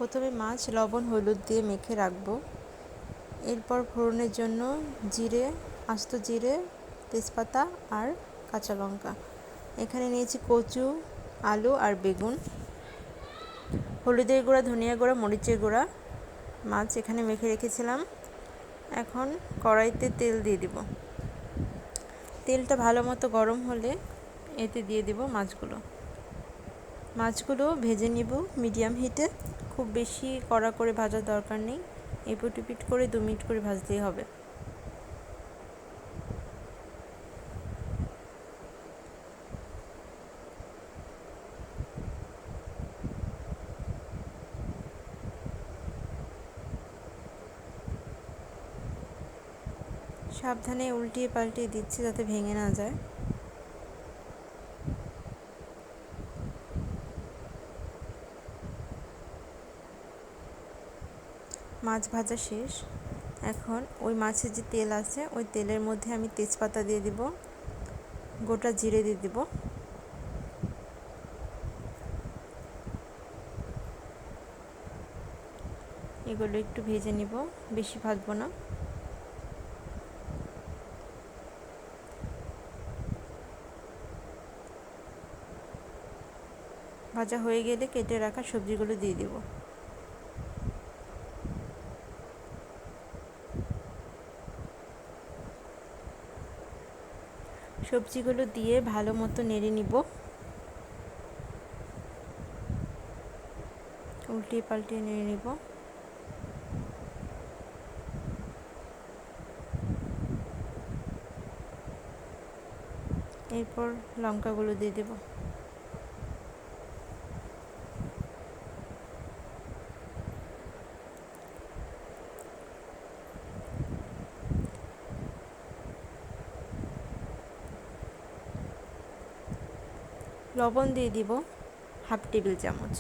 প্রথমে মাছ লবণ হলুদ দিয়ে মেখে রাখবো। এরপর ফোড়নের জন্য জিরে, আস্ত জিরে, তেজপাতা আর কাঁচা লঙ্কা। এখানে নিয়েছি কচু, আলু আর বেগুন, হলুদের গুঁড়া, ধনিয়া গুঁড়া, মরিচের গুঁড়া। মাছ এখানে মেখে রেখেছিলাম। এখন কড়াইতে তেল দিয়ে দিব। তেলটা ভালো মতো গরম হলে এতে দিয়ে দিব মাছগুলো ভেজে নিব মিডিয়াম হিটে। খুব বেশি কড়া করে ভাজার দরকার নেই, এপিট ওপিট করে 2 মিনিট করে ভাজলেই হবে। সাবধানে উল্টিয়ে পাল্টিয়ে দিচ্ছি যাতে ভেঙে না যায়। মাছ ভাজা শেষ। এখন ওই মাছের যে তেল আছে ওই তেলের মধ্যে আমি তেজপাতা দিয়ে দিব, গোটা জিরে দিয়ে দিব, এগুলো একটু ভেজে নিব, বেশি ভাজবো না। ভাজা হয়ে গেলে কেটে রাখা সবজিগুলো দিয়ে দিব। সবজিগুলো দিয়ে ভালো মতো নেড়ে নিব, উল্টিয়ে পাল্টিয়ে নেড়ে নিব। এরপর লঙ্কাগুলো দিয়ে দেব। লবণ দিয়ে দিব 1/2 টেবিল চামচ।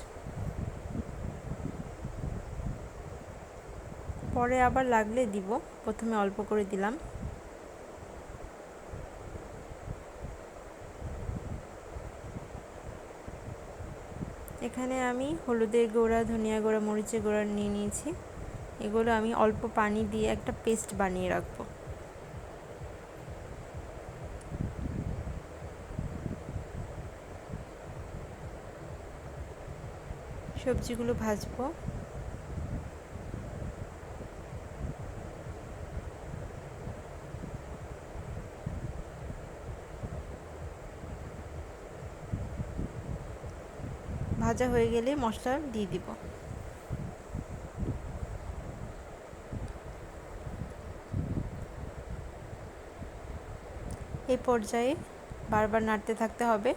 পরে আবার লাগলে দিব, প্রথমে অল্প করে দিলাম। এখানে আমি হলুদের গুঁড়া, ধনিয়া গুঁড়া, মরিচের গুঁড়া নিয়ে নিয়েছি। এগুলো আমি অল্প পানি দিয়ে একটা পেস্ট বানিয়ে রাখবো। সবজিগুলো ভাজবো। ভাজা হয়ে গেলে মশলা দিয়ে দিব। এই পর্যায়ে বারবার নাড়তে থাকতে হবে।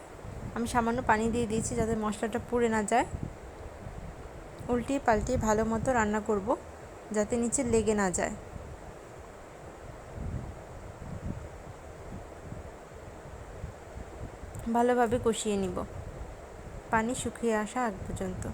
আমি সামান্য পানি দিয়ে দিয়েছি যাতে মশলাটা পুড়ে না যায়। উল্টিয়ে পাল্টিয়ে ভালো মতো রান্না করব যাতে নিচে লেগে না যায়। ভালোভাবে কষিয়ে নিব পানি শুকিয়ে আসা আগ পর্যন্ত।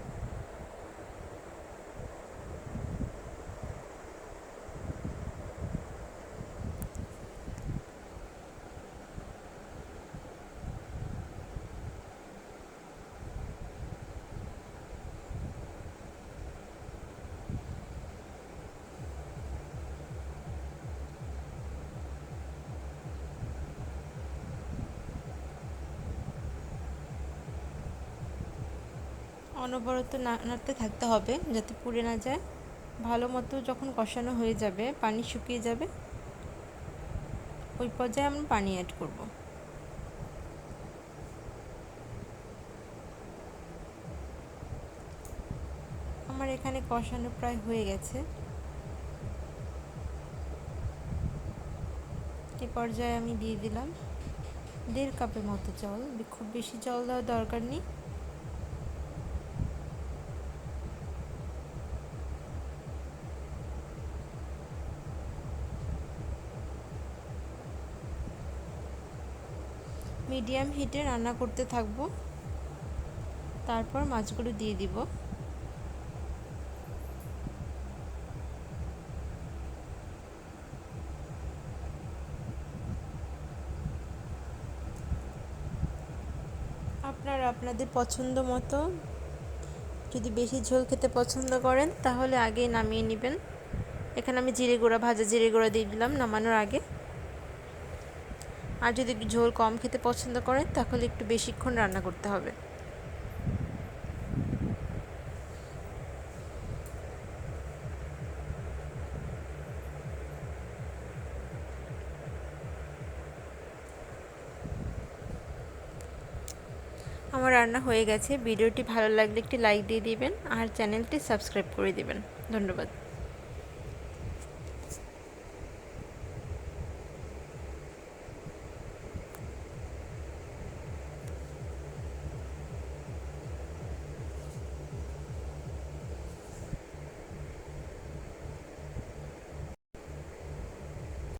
অনবরত নাড়তে থাকতে হবে যাতে পুড়ে না যায়। ভালো মতো যখন কষানো হয়ে যাবে, পানি শুকিয়ে যাবে, ওই পর্যায়ে আমরা পানি অ্যাড করব। আমার এখানে কষানো প্রায় হয়ে গেছে। এই পর্যায়ে আমি দিয়ে দিলাম 1.5 কাপের মতো জল। খুব বেশি জল দেওয়ার দরকার নেই। মিডিয়াম হিটে রান্না করতে থাকবো। তারপর মাছগুলো দিয়ে দিব। আপনারা আপনাদের পছন্দ মতো যদি বেশি ঝোল খেতে পছন্দ করেন তাহলে আগেই নামিয়ে নেবেন। এখানে আমি জিরে গুঁড়া, ভাজা জিরে গুঁড়া দিয়ে দিলাম নামানোর আগে। আর যদি ঝোল কম খেতে পছন্দ করেন তাহলে একটু বেশিক্ষণ রান্না করতে হবে। আমার রান্না হয়ে গেছে। ভিডিওটি ভালো লাগলে একটি লাইক দিয়ে দিবেন আর চ্যানেলটি সাবস্ক্রাইব করে দিবেন। ধন্যবাদ।